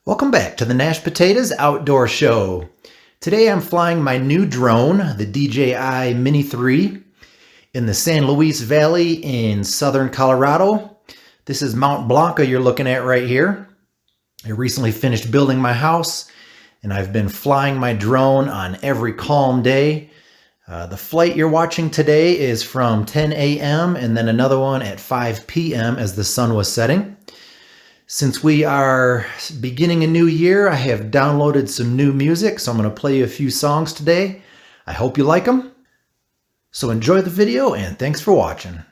Welcome back to the Nash Potatoes Outdoor Show. Today I'm flying my new drone, the DJI Mini 3, in the San Luis Valley in southern Colorado. This is Mount Blanca you're looking at right here. I recently finished building my house and I've been flying my drone on every calm day. The flight you're watching today is from 10 a.m. and then another one at 5 p.m. as the sun was setting. Since we are beginning a new year, I have downloaded some new music, so I'm going to play you a few songs today. I hope you like them. So enjoy the video and thanks for watching.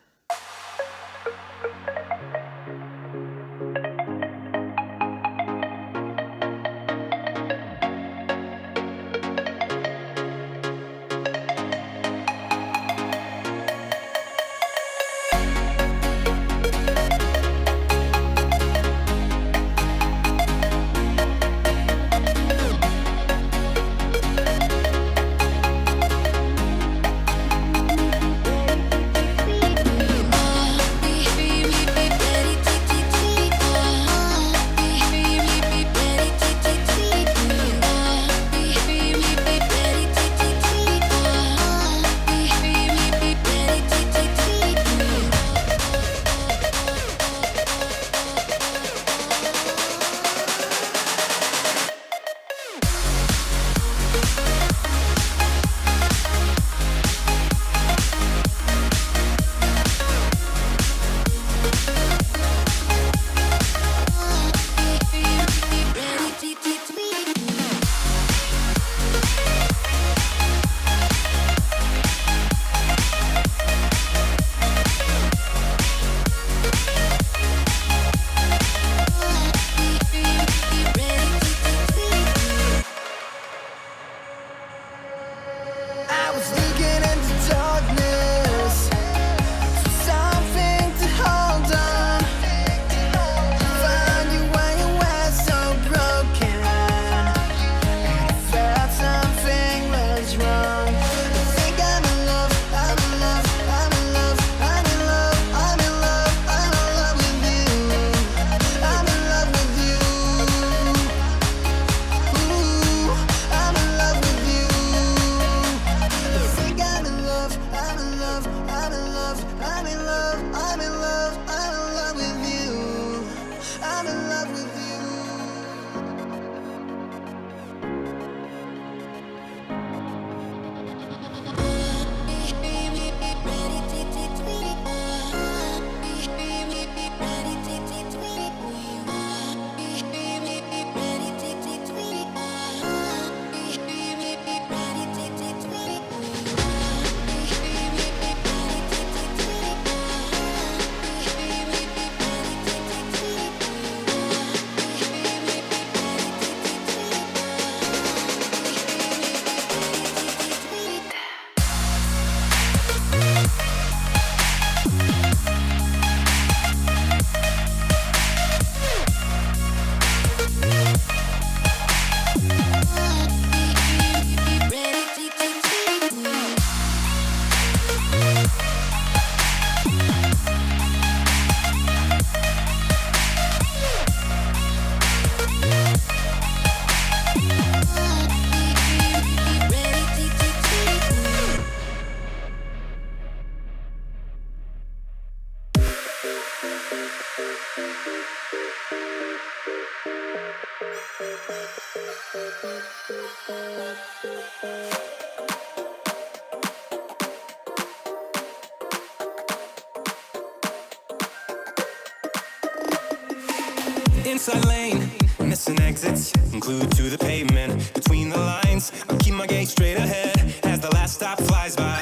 Inside lane, missing exits, glued to the pavement. Between the lines, I keep my gaze straight ahead as the last stop flies by.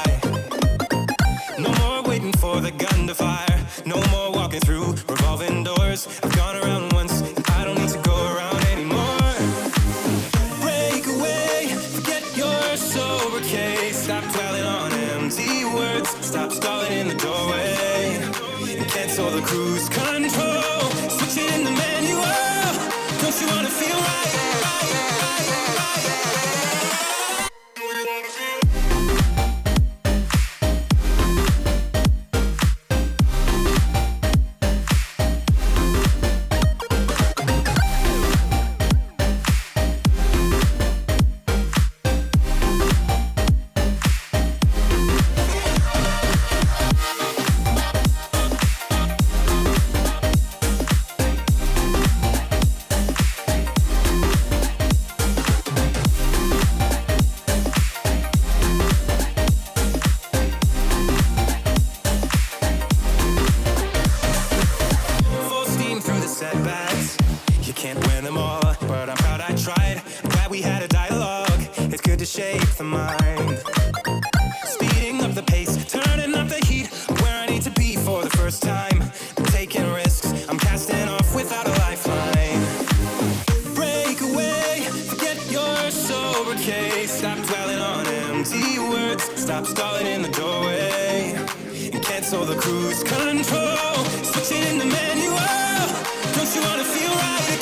No more waiting for the gun to fire. No more walking through revolving doors. I've gone around once, I don't need to go around anymore. Break away, forget your sober case. Stop dwelling on empty words. Stop stalling in the doorway. And cancel the cruise control. Switch it in the manual. Don't you wanna feel right? win them all, but I'm proud I tried. I'm glad we had a dialogue. It's good to shape the mind. Speeding up the pace, turning up the heat. Where I need to be for the first time. I'm taking risks, I'm casting off without a lifeline. Break away, forget your sober case. Stop dwelling on empty words. Stop stalling in the doorway. And cancel the cruise control. Switching in the manual. Don't you wanna feel right